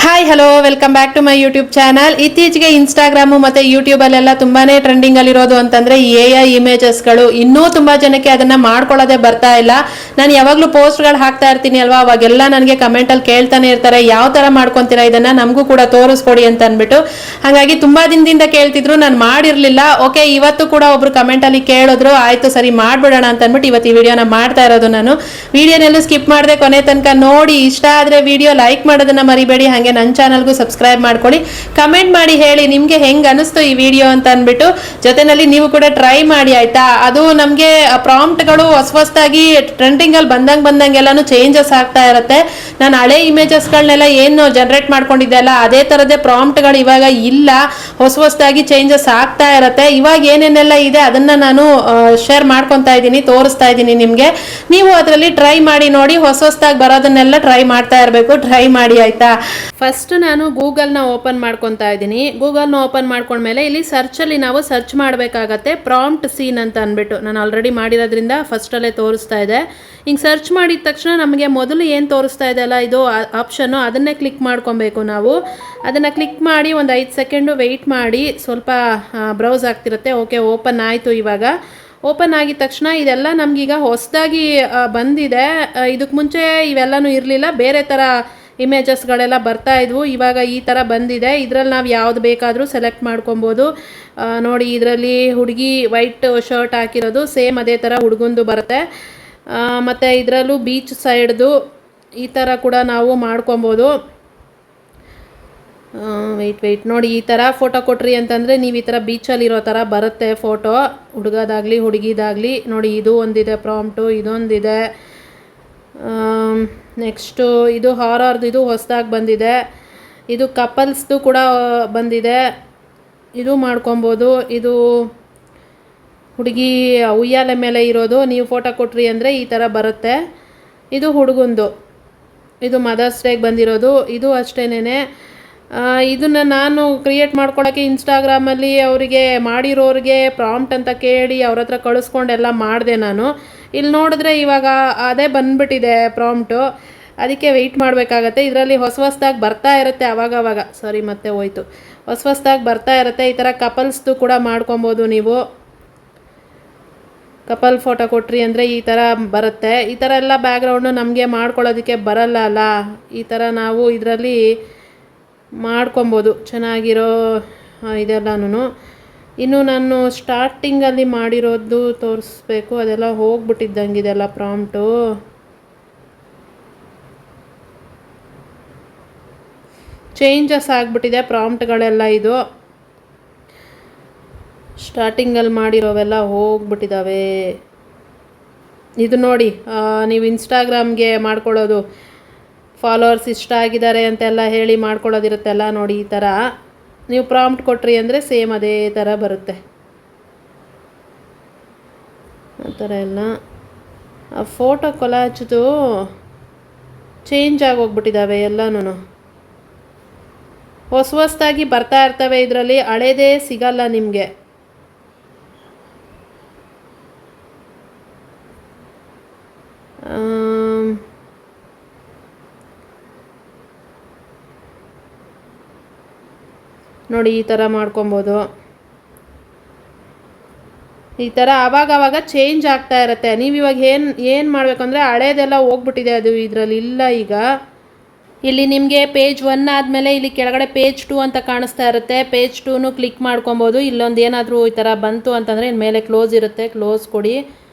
Hi hello welcome back to my YouTube channel. ಇತ್ತೀಚೆಗೆ Instagram ಮತ್ತು ಯೂಟ್ಯೂಬಲ್ಲೆಲ್ಲ ತುಂಬಾನೇ ಟ್ರೆಂಡಿಂಗಲ್ಲಿರೋದು ಅಂತಂದರೆ AI ಇಮೇಜಸ್ಗಳು. ಇನ್ನೂ ತುಂಬ ಜನಕ್ಕೆ ಅದನ್ನು ಮಾಡ್ಕೊಳ್ಳೋದೇ ಬರ್ತಾ ಇಲ್ಲ. ನಾನು ಯಾವಾಗಲೂ ಪೋಸ್ಟ್ಗಳು ಹಾಕ್ತಾ ಇರ್ತೀನಿ ಅಲ್ವಾ, ಅವಾಗೆಲ್ಲ ನನಗೆ ಕಮೆಂಟಲ್ಲಿ ಕೇಳ್ತಾನೆ ಇರ್ತಾರೆ, ಯಾವ ಥರ ಮಾಡ್ಕೊತೀರಾ ಇದನ್ನು, ನಮಗೂ ಕೂಡ ತೋರಿಸ್ಕೊಡಿ ಅಂತ ಅಂದ್ಬಿಟ್ಟು. ಹಾಗಾಗಿ ತುಂಬ ದಿನದಿಂದ ಕೇಳ್ತಿದ್ರು, ನಾನು ಮಾಡಿರಲಿಲ್ಲ. ಓಕೆ, ಇವತ್ತು ಕೂಡ ಒಬ್ರು ಕಮೆಂಟಲ್ಲಿ ಕೇಳಿದ್ರು, ಆಯಿತು ಸರಿ ಮಾಡಿಬಿಡೋಣ ಅಂತ ಅಂದ್ಬಿಟ್ಟು ಇವತ್ತು ಈ ವಿಡಿಯೋನ ಮಾಡ್ತಾ ಇರೋದು. ನಾನು ವಿಡಿಯೋನೆಲ್ಲೂ ಸ್ಕಿಪ್ ಮಾಡಿದೆ, ಕೊನೆ ತನಕ ನೋಡಿ. ಇಷ್ಟ ಆದರೆ ವಿಡಿಯೋ ಲೈಕ್ ಮಾಡೋದನ್ನು ಮರಿಬೇಡಿ. ಹಾಗೆ ನನ್ನ ಚಾನಲ್ಗೂ ಸಬ್ಸ್ಕ್ರೈಬ್ ಮಾಡ್ಕೊಳ್ಳಿ. ಕಮೆಂಟ್ ಮಾಡಿ ಹೇಳಿ ನಿಮಗೆ ಹೆಂಗೆ ಅನಿಸ್ತು ಈ ವಿಡಿಯೋ ಅಂತ ಅಂದ್ಬಿಟ್ಟು. ಜೊತೆನಲ್ಲಿ ನೀವು ಕೂಡ ಟ್ರೈ ಮಾಡಿ ಆಯ್ತಾ. ಅದು ನಮಗೆ ಪ್ರಾಂಪ್ಟ್ಗಳು ಹೊಸದಾಗಿ ಟ್ರೆಂಡಿಂಗಲ್ಲಿ ಬಂದಂಗೆಲ್ಲಾನು ಚೇಂಜಸ್ ಆಗ್ತಾ ಇರುತ್ತೆ. ನಾನು ಹಳೆ ಇಮೇಜಸ್ಗಳನ್ನೆಲ್ಲ ಏನು ಜನರೇಟ್ ಮಾಡ್ಕೊಂಡಿದ್ದೆ ಅಲ್ಲ, ಅದೇ ಥರದೇ ಪ್ರಾಂಪ್ಟ್ಗಳು ಇವಾಗ ಇಲ್ಲ, ಹೊಸದಾಗಿ ಚೇಂಜಸ್ ಆಗ್ತಾ ಇರುತ್ತೆ. ಇವಾಗ ಏನೇನೆಲ್ಲ ಇದೆ ಅದನ್ನು ನಾನು ಶೇರ್ ಮಾಡ್ಕೊತಾ ಇದ್ದೀನಿ, ತೋರಿಸ್ತಾ ಇದ್ದೀನಿ ನಿಮಗೆ. ನೀವು ಅದರಲ್ಲಿ ಟ್ರೈ ಮಾಡಿ ನೋಡಿ. ಹೊಸದಾಗಿ ಬರೋದನ್ನೆಲ್ಲ ಟ್ರೈ ಮಾಡ್ತಾ ಇರಬೇಕು. ಟ್ರೈ ಮಾಡಿ ಆಯ್ತಾ. ಫಸ್ಟ್ ನಾನು ಗೂಗಲ್ನ ಓಪನ್ ಮಾಡ್ಕೊತಾ ಇದ್ದೀನಿ. ಗೂಗಲ್ನ ಓಪನ್ ಮಾಡ್ಕೊಂಡ್ಮೇಲೆ ಇಲ್ಲಿ ಸರ್ಚಲ್ಲಿ ನಾವು ಸರ್ಚ್ ಮಾಡಬೇಕಾಗತ್ತೆ, ಪ್ರಾಂಪ್ಟ್ ಸೀನ್ ಅಂತ ಅಂದ್ಬಿಟ್ಟು. ನಾನು ಆಲ್ರೆಡಿ ಮಾಡಿರೋದ್ರಿಂದ ಫಸ್ಟಲ್ಲೇ ತೋರಿಸ್ತಾ ಇದೆ. ಹಿಂಗೆ ಸರ್ಚ್ ಮಾಡಿದ ತಕ್ಷಣ ನಮಗೆ ಮೊದಲು ಏನು ತೋರಿಸ್ತಾ ಇದೆ ಅಲ್ಲ, ಇದು ಆಪ್ಷನ್ನು, ಅದನ್ನೇ ಕ್ಲಿಕ್ ಮಾಡ್ಕೊಬೇಕು ನಾವು. ಅದನ್ನು ಕ್ಲಿಕ್ ಮಾಡಿ ಒಂದು 5 ಸೆಕೆಂಡು ವೆಯ್ಟ್ ಮಾಡಿ, ಸ್ವಲ್ಪ ಬ್ರೌಸ್ ಆಗ್ತಿರುತ್ತೆ. ಓಕೆ, ಓಪನ್ ಆಯಿತು. ಇವಾಗ ಓಪನ್ ಆಗಿದ ತಕ್ಷಣ ಇದೆಲ್ಲ ನಮಗೀಗ ಹೊಸದಾಗಿ ಬಂದಿದೆ. ಇದಕ್ಕೆ ಮುಂಚೆ ಇವೆಲ್ಲನೂ ಇರಲಿಲ್ಲ, ಬೇರೆ ಥರ ಇಮೇಜಸ್ಗಳೆಲ್ಲ ಬರ್ತಾ ಇದ್ವು. ಇವಾಗ ಈ ಥರ ಬಂದಿದೆ. ಇದರಲ್ಲಿ ನಾವು ಯಾವ್ದು ಬೇಕಾದರೂ ಸೆಲೆಕ್ಟ್ ಮಾಡ್ಕೊಬೋದು. ನೋಡಿ, ಇದರಲ್ಲಿ ಹುಡುಗಿ ವೈಟ್ ಶರ್ಟ್ ಹಾಕಿರೋದು ಸೇಮ್ ಅದೇ ಥರ ಹುಡುಗಂದು ಬರುತ್ತೆ. ಮತ್ತು ಇದರಲ್ಲೂ ಬೀಚ್ ಸೈಡ್ದು ಈ ಥರ ಕೂಡ ನಾವು ಮಾಡ್ಕೊಬೋದು. ವೆಯ್ಟ್ ನೋಡಿ, ಈ ಥರ ಫೋಟೋ ಕೊಟ್ರಿ ಅಂತಂದರೆ ನೀವು ಈ ಥರ ಬೀಚಲ್ಲಿರೋ ಥರ ಬರುತ್ತೆ ಫೋಟೋ, ಹುಡುಗದಾಗಲಿ ಹುಡುಗಿದಾಗಲಿ. ನೋಡಿ, ಇದು ಒಂದಿದೆ ಪ್ರಾಂಪ್ಟು, ಇದೊಂದಿದೆ. ನೆಕ್ಸ್ಟು ಇದು ಹಾರರ್ದು, ಇದು ಹೊಸದಾಗಿ ಬಂದಿದೆ. ಇದು ಕಪಲ್ಸ್ದು ಕೂಡ ಬಂದಿದೆ, ಇದು ಮಾಡ್ಕೊಬೋದು. ಇದು ಹುಡುಗಿ ಉಯ್ಯಾಲೆ ಮೇಲೆ ಇರೋದು, ನೀವು ಫೋಟೋ ಕೊಟ್ರಿ ಅಂದರೆ ಈ ಥರ ಬರುತ್ತೆ. ಇದು ಹುಡುಗಂದು, ಇದು ಮದರ್ಸ್ ಡೇಗೆ ಬಂದಿರೋದು. ಇದು ಅಷ್ಟೇನೆ. ಇದನ್ನು ನಾನು ಕ್ರಿಯೇಟ್ ಮಾಡ್ಕೊಳ್ಳೋಕ್ಕೆ ಇನ್ಸ್ಟಾಗ್ರಾಮಲ್ಲಿ ಅವರಿಗೆ ಮಾಡಿರೋರಿಗೆ ಪ್ರಾಂಪ್ಟ್ ಅಂತ ಕೇಳಿ ಅವ್ರ ಹತ್ರ ಕಳಿಸ್ಕೊಂಡೆಲ್ಲ ಮಾಡಿದೆ ನಾನು. ಇಲ್ಲಿ ನೋಡಿದ್ರೆ ಇವಾಗ ಅದೇ ಬಂದುಬಿಟ್ಟಿದೆ ಪ್ರಾಂಪ್ಟು. ಅದಕ್ಕೆ ವೆಯ್ಟ್ ಮಾಡಬೇಕಾಗತ್ತೆ. ಇದರಲ್ಲಿ ಹೊಸದಾಗಿ ಬರ್ತಾ ಇರುತ್ತೆ ಆವಾಗವಾಗ. ಸಾರಿ, ಮತ್ತೆ ಹೋಯ್ತು. ಹೊಸದಾಗಿ ಬರ್ತಾ ಇರುತ್ತೆ. ಈ ಥರ ಕಪಲ್ಸ್ದು ಕೂಡ ಮಾಡ್ಕೊಬೋದು ನೀವು. ಕಪಲ್ ಫೋಟೋ ಕೊಟ್ರಿ ಅಂದರೆ ಈ ಥರ ಬರುತ್ತೆ. ಈ ಥರ ಎಲ್ಲ ಬ್ಯಾಕ್ಗ್ರೌಂಡು ನಮಗೆ ಮಾಡ್ಕೊಳ್ಳೋದಕ್ಕೆ ಬರಲ್ಲ ಅಲ್ಲ, ಈ ಥರ ನಾವು ಇದರಲ್ಲಿ ಮಾಡ್ಕೊಬೋದು ಚೆನ್ನಾಗಿರೋ ಇದೆಲ್ಲನೂ. ಇನ್ನು ನಾನು ಸ್ಟಾರ್ಟಿಂಗಲ್ಲಿ ಮಾಡಿರೋದು ತೋರಿಸ್ಬೇಕು, ಅದೆಲ್ಲ ಹೋಗ್ಬಿಟ್ಟಿದ್ದಂಗಿದೆಲ್ಲ ಪ್ರಾಂಪ್ಟು. ಚೇಂಜಸ್ ಆಗಿಬಿಟ್ಟಿದೆ ಪ್ರಾಂಪ್ಟ್ಗಳೆಲ್ಲ. ಇದು ಸ್ಟಾರ್ಟಿಂಗಲ್ಲಿ ಮಾಡಿರೋವೆಲ್ಲ ಹೋಗ್ಬಿಟ್ಟಿದ್ದಾವೆ. ಇದು ನೋಡಿ, ನೀವು ಇನ್ಸ್ಟಾಗ್ರಾಮ್ಗೆ ಮಾಡ್ಕೊಳ್ಳೋದು, ಫಾಲೋವರ್ಸ್ ಇಷ್ಟ ಆಗಿದ್ದಾರೆ ಅಂತೆಲ್ಲ ಹೇಳಿ ಮಾಡ್ಕೊಳ್ಳೋದಿರುತ್ತೆಲ್ಲ ನೋಡಿ. ಈ ಥರ ನೀವು ಪ್ರಾಂಪ್ಟ್ ಕೊಟ್ರಿ ಅಂದರೆ ಸೇಮ್ ಅದೇ ಥರ ಬರುತ್ತೆ. ಆ ಥರ ಎಲ್ಲ ಆ ಫೋಟೋ ಕೊಲಾಜ್ದು ಚೇಂಜ್ ಆಗೋಗ್ಬಿಟ್ಟಿದ್ದಾವೆ ಎಲ್ಲನೂ. ಹೊಸದಾಗಿ ಬರ್ತಾ ಇರ್ತವೆ ಇದರಲ್ಲಿ, ಹಳೇದೇ ಸಿಗಲ್ಲ ನಿಮಗೆ. ನೋಡಿ, ಈ ಥರ ಮಾಡ್ಕೊಬೋದು. ಈ ಥರ ಆವಾಗವಾಗ ಚೇಂಜ್ ಆಗ್ತಾ ಇರುತ್ತೆ. ನೀವು ಇವಾಗ ಏನು ಮಾಡಬೇಕು ಅಂದರೆ, ಹಳೇದೆಲ್ಲ ಹೋಗ್ಬಿಟ್ಟಿದೆ, ಅದು ಇದರಲ್ಲಿ ಇಲ್ಲ ಈಗ. ಇಲ್ಲಿ ನಿಮಗೆ ಪೇಜ್ 1 ಆದಮೇಲೆ ಇಲ್ಲಿ ಕೆಳಗಡೆ ಪೇಜ್ 2 ಅಂತ ಕಾಣಿಸ್ತಾ ಇರುತ್ತೆ. ಪೇಜ್ 2 ಕ್ಲಿಕ್ ಮಾಡ್ಕೊಬೋದು. ಇಲ್ಲೊಂದು ಏನಾದರೂ ಈ ಥರ ಬಂತು ಅಂತಂದರೆ ಇನ್ನು ಮೇಲೆ ಕ್ಲೋಸ್ ಇರುತ್ತೆ, ಕ್ಲೋಸ್ ಕೊಡಿ.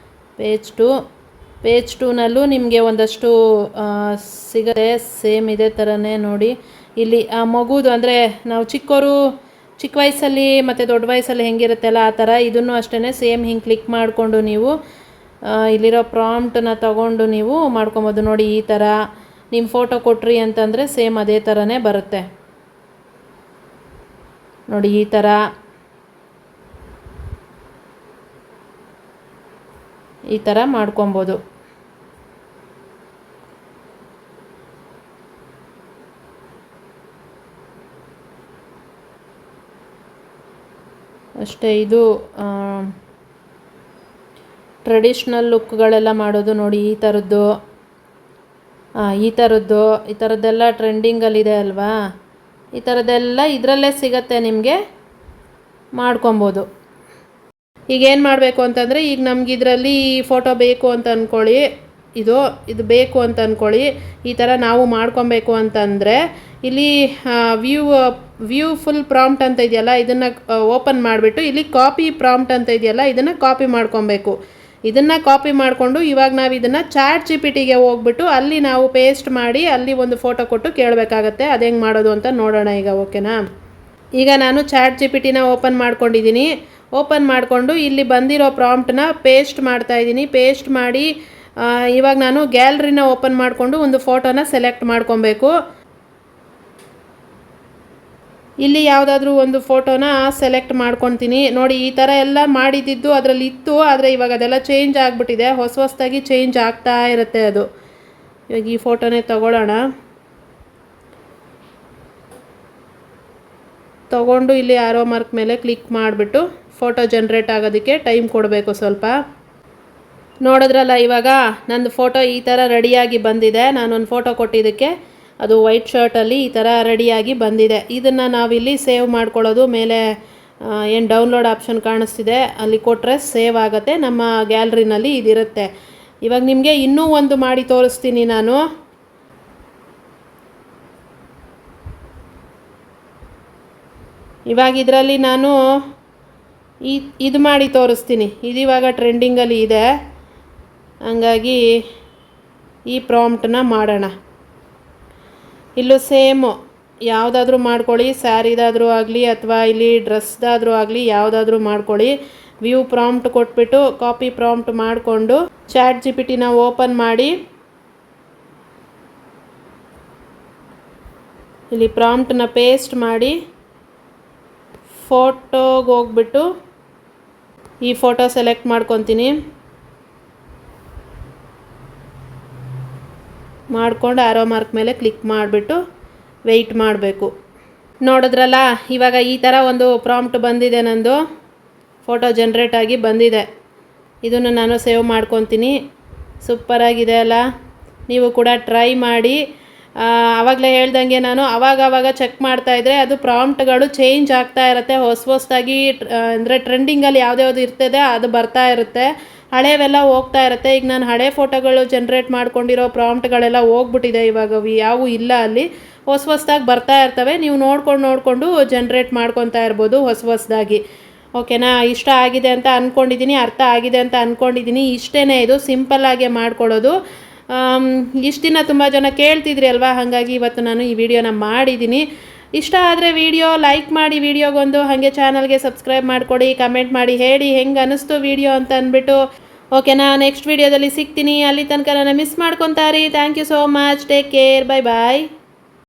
ಪೇಜ್ 2ನಲ್ಲೂ ನಿಮಗೆ ಒಂದಷ್ಟು ಸಿಗುತ್ತೆ, ಸೇಮ್ ಇದೇ ಥರನೇ. ನೋಡಿ, ಇಲ್ಲಿ ಆ ಮಗುದು ಅಂದರೆ ನಾವು ಚಿಕ್ಕ ವಯಸ್ಸಲ್ಲಿ ಮತ್ತು ದೊಡ್ಡ ವಯಸ್ಸಲ್ಲಿ ಹೆಂಗಿರುತ್ತಲ್ಲ ಆ ಥರ ಇದನ್ನು ಅಷ್ಟೇ ಸೇಮ್ ಹಿಂಗೆ ಕ್ಲಿಕ್ ಮಾಡಿಕೊಂಡು ನೀವು ಇಲ್ಲಿರೋ ಪ್ರಾಂಪ್ಟನ್ನ ತಗೊಂಡು ನೀವು ಮಾಡ್ಕೊಬೋದು. ನೋಡಿ, ಈ ಥರ ನಿಮ್ಮ ಫೋಟೋ ಕೊಟ್ರಿ ಅಂತಂದರೆ ಸೇಮ್ ಅದೇ ಥರನೇ ಬರುತ್ತೆ. ನೋಡಿ, ಈ ಥರ ಮಾಡ್ಕೊಬೋದು. ಅಷ್ಟೇ. ಇದು ಟ್ರೆಡಿಷ್ನಲ್ ಲುಕ್ಗಳೆಲ್ಲ ಮಾಡೋದು ನೋಡಿ, ಈ ಥರದ್ದೆಲ್ಲ ಟ್ರೆಂಡಿಂಗಲ್ಲಿದೆ ಅಲ್ವಾ. ಈ ಥರದ್ದೆಲ್ಲ ಇದರಲ್ಲೇ ಸಿಗತ್ತೆ ನಿಮಗೆ, ಮಾಡ್ಕೊಬೋದು. ಈಗ ಏನು ಮಾಡಬೇಕು ಅಂತಂದರೆ, ಈಗ ನಮ್ಗೆ ಇದರಲ್ಲಿ ಫೋಟೋ ಬೇಕು ಅಂತ ಅಂದ್ಕೊಳ್ಳಿ, ಇದು ಬೇಕು ಅಂತ ಅಂದ್ಕೊಳ್ಳಿ, ಈ ಥರ ನಾವು ಮಾಡ್ಕೊಬೇಕು ಅಂತಂದರೆ ಇಲ್ಲಿ ವ್ಯೂ ಫುಲ್ ಪ್ರಾಂಪ್ಟ್ ಅಂತ ಇದೆಯಲ್ಲ, ಇದನ್ನು ಓಪನ್ ಮಾಡಿಬಿಟ್ಟು ಇಲ್ಲಿ ಕಾಪಿ ಪ್ರಾಂಪ್ಟ್ ಅಂತ ಇದೆಯಲ್ಲ, ಇದನ್ನು ಕಾಪಿ ಮಾಡ್ಕೊಬೇಕು. ಇದನ್ನು ಕಾಪಿ ಮಾಡಿಕೊಂಡು ಇವಾಗ ನಾವು ಇದನ್ನು ChatGPTಗೆ ಹೋಗ್ಬಿಟ್ಟು ಅಲ್ಲಿ ನಾವು ಪೇಸ್ಟ್ ಮಾಡಿ ಅಲ್ಲಿ ಒಂದು ಫೋಟೋ ಕೊಟ್ಟು ಕೇಳಬೇಕಾಗತ್ತೆ. ಅದು ಹೆಂಗೆ ಮಾಡೋದು ಅಂತ ನೋಡೋಣ ಈಗ, ಓಕೆನಾ? ಈಗ ನಾನು ChatGPTನ ಓಪನ್ ಮಾಡ್ಕೊಂಡಿದ್ದೀನಿ. ಓಪನ್ ಮಾಡಿಕೊಂಡು ಇಲ್ಲಿ ಬಂದಿರೋ ಪ್ರಾಂಪ್ಟನ್ನ ಪೇಸ್ಟ್ ಮಾಡ್ತಾಯಿದ್ದೀನಿ. ಪೇಸ್ಟ್ ಮಾಡಿ ಇವಾಗ ನಾನು ಗ್ಯಾಲರಿನ ಓಪನ್ ಮಾಡಿಕೊಂಡು ಒಂದು ಫೋಟೋನ ಸೆಲೆಕ್ಟ್ ಮಾಡ್ಕೊಬೇಕು. ಇಲ್ಲಿ ಯಾವುದಾದ್ರೂ ಒಂದು ಫೋಟೋನ ಸೆಲೆಕ್ಟ್ ಮಾಡ್ಕೊತೀನಿ. ನೋಡಿ, ಈ ಥರ ಎಲ್ಲ ಮಾಡಿದ್ದು ಅದರಲ್ಲಿ ಇತ್ತು, ಆದರೆ ಇವಾಗ ಅದೆಲ್ಲ ಚೇಂಜ್ ಆಗಿಬಿಟ್ಟಿದೆ. ಹೊಸದಾಗಿ ಚೇಂಜ್ ಆಗ್ತಾ ಇರುತ್ತೆ ಅದು. ಇವಾಗ ಈ ಫೋಟೋನೇ ತಗೊಂಡು ಇಲ್ಲಿ ಆರೋ ಮಾರ್ಕ್ ಮೇಲೆ ಕ್ಲಿಕ್ ಮಾಡಿಬಿಟ್ಟು ಫೋಟೋ ಜನ್ರೇಟ್ ಆಗೋದಕ್ಕೆ ಟೈಮ್ ಕೊಡಬೇಕು ಸ್ವಲ್ಪ. ನೋಡಿದ್ರಲ್ಲ, ಇವಾಗ ನಂದು ಫೋಟೋ ಈ ಥರ ರೆಡಿಯಾಗಿ ಬಂದಿದೆ. ನಾನೊಂದು ಫೋಟೋ ಕೊಟ್ಟಿದ್ದಕ್ಕೆ ಅದು ವೈಟ್ ಶರ್ಟಲ್ಲಿ ಈ ಥರ ರೆಡಿಯಾಗಿ ಬಂದಿದೆ. ಇದನ್ನು ನಾವಿಲ್ಲಿ ಸೇವ್ ಮಾಡ್ಕೊಳ್ಳೋದು. ಮೇಲೆ ಏನು ಡೌನ್ಲೋಡ್ ಆಪ್ಷನ್ ಕಾಣಿಸ್ತಿದೆ ಅಲ್ಲಿ ಕೊಟ್ಟರೆ ಸೇವ್ ಆಗುತ್ತೆ, ನಮ್ಮ ಗ್ಯಾಲರಿನಲ್ಲಿ ಇದಿರುತ್ತೆ. ಇವಾಗ ನಿಮಗೆ ಇನ್ನೂ ಒಂದು ಮಾಡಿ ತೋರಿಸ್ತೀನಿ ನಾನು. ಇವಾಗ ಇದರಲ್ಲಿ ನಾನು ಇದು ಮಾಡಿ ತೋರಿಸ್ತೀನಿ. ಇದಿವಾಗ ಟ್ರೆಂಡಿಂಗಲ್ಲಿ ಇದೆ, ಹಂಗಾಗಿ ಈ ಪ್ರಾಂಪ್ಟನ್ನ ಮಾಡೋಣ. ಇಲ್ಲೂ ಸೇಮು ಯಾವುದಾದ್ರೂ ಮಾಡ್ಕೊಳ್ಳಿ, ಸ್ಯಾರಿದಾದರೂ ಆಗಲಿ ಅಥವಾ ಇಲ್ಲಿ ಡ್ರೆಸ್ದಾದರೂ ಆಗಲಿ ಯಾವುದಾದ್ರೂ ಮಾಡ್ಕೊಳ್ಳಿ. ವ್ಯೂ ಪ್ರಾಂಪ್ಟ್ ಕೊಟ್ಬಿಟ್ಟು ಕಾಪಿ ಪ್ರಾಂಪ್ಟ್ ಮಾಡಿಕೊಂಡು ChatGPTನ ಓಪನ್ ಮಾಡಿ ಇಲ್ಲಿ ಪ್ರಾಂಪ್ಟನ್ನ ಪೇಸ್ಟ್ ಮಾಡಿ ಫೋಟೋಗೆ ಹೋಗ್ಬಿಟ್ಟು ಈ ಫೋಟೋ ಸೆಲೆಕ್ಟ್ ಮಾಡ್ಕೊತೀನಿ. ಮಾಡ್ಕೊಂಡು ಆರೋ ಮಾರ್ಕ್ ಮೇಲೆ ಕ್ಲಿಕ್ ಮಾಡಿಬಿಟ್ಟು ವೆಯ್ಟ್ ಮಾಡಬೇಕು. ನೋಡಿದ್ರಲ್ಲ, ಇವಾಗ ಈ ಥರ ಒಂದು ಪ್ರಾಂಪ್ಟ್ ಬಂದಿದೆ, ನಂದು ಫೋಟೋ ಜನ್ರೇಟ್ ಆಗಿ ಬಂದಿದೆ. ಇದನ್ನು ನಾನು ಸೇವ್ ಮಾಡ್ಕೊತೀನಿ. ಸೂಪರಾಗಿದೆ ಅಲ್ಲ? ನೀವು ಕೂಡ ಟ್ರೈ ಮಾಡಿ. ಆವಾಗಲೇ ಹೇಳ್ದಂಗೆ ನಾನು ಆವಾಗ ಚೆಕ್ ಮಾಡ್ತಾಯಿದ್ರೆ ಅದು ಪ್ರಾಂಪ್ಟ್ಗಳು ಚೇಂಜ್ ಆಗ್ತಾ ಇರುತ್ತೆ. ಹೊಸದಾಗಿ ಅಂದರೆ ಟ್ರೆಂಡಿಂಗಲ್ಲಿ ಯಾವ್ದು ಇರ್ತದೆ ಅದು ಬರ್ತಾ ಇರುತ್ತೆ, ಹಳೆವೆಲ್ಲ ಹೋಗ್ತಾ ಇರುತ್ತೆ. ಈಗ ನಾನು ಹಳೆ ಫೋಟೋಗಳು ಜನ್ರೇಟ್ ಮಾಡ್ಕೊಂಡಿರೋ ಪ್ರಾಂಪ್ಟ್ಗಳೆಲ್ಲ ಹೋಗ್ಬಿಟ್ಟಿದೆ, ಇವಾಗ ಯಾವೂ ಇಲ್ಲ ಅಲ್ಲಿ. ಹೊಸದಾಗಿ ಬರ್ತಾ ಇರ್ತವೆ, ನೀವು ನೋಡಿಕೊಂಡು ಜನ್ರೇಟ್ ಮಾಡ್ಕೊತಾ ಇರ್ಬೋದು ಹೊಸದಾಗಿ. ಓಕೆನಾ? ಇಷ್ಟ ಆಗಿದೆ ಅಂತ ಅಂದ್ಕೊಂಡಿದ್ದೀನಿ, ಅರ್ಥ ಆಗಿದೆ ಅಂತ ಅಂದ್ಕೊಂಡಿದ್ದೀನಿ. ಇಷ್ಟೇ, ಇದು ಸಿಂಪಲ್ಲಾಗೆ ಮಾಡ್ಕೊಳ್ಳೋದು. ಇಷ್ಟು ದಿನ ತುಂಬ ಜನ ಕೇಳ್ತಿದ್ರಿ ಅಲ್ವಾ, ಹಾಗಾಗಿ ಇವತ್ತು ನಾನು ಈ ವಿಡಿಯೋನ ಮಾಡಿದ್ದೀನಿ. ಇಷ್ಟ ಆದರೆ ವಿಡಿಯೋ ಲೈಕ್ ಮಾಡಿ, ವಿಡಿಯೋಗೊಂದು ಹಾಗೆ ಚಾನಲ್ಗೆ ಸಬ್ಸ್ಕ್ರೈಬ್ ಮಾಡಿಕೊಡಿ, ಕಮೆಂಟ್ ಮಾಡಿ ಹೇಳಿ ಹೆಂಗೆ ಅನ್ನಿಸ್ತು ವಿಡಿಯೋ ಅಂತ ಅಂದ್ಬಿಟ್ಟು. ಓಕೆನಾ? ನೆಕ್ಸ್ಟ್ ವಿಡಿಯೋದಲ್ಲಿ ಸಿಗ್ತೀನಿ. ಅಲ್ಲಿ ತನಕ ನನ್ನ ಮಿಸ್ ಮಾಡ್ಕೊತಾರಿ. Thank you so much. Take care. Bye bye.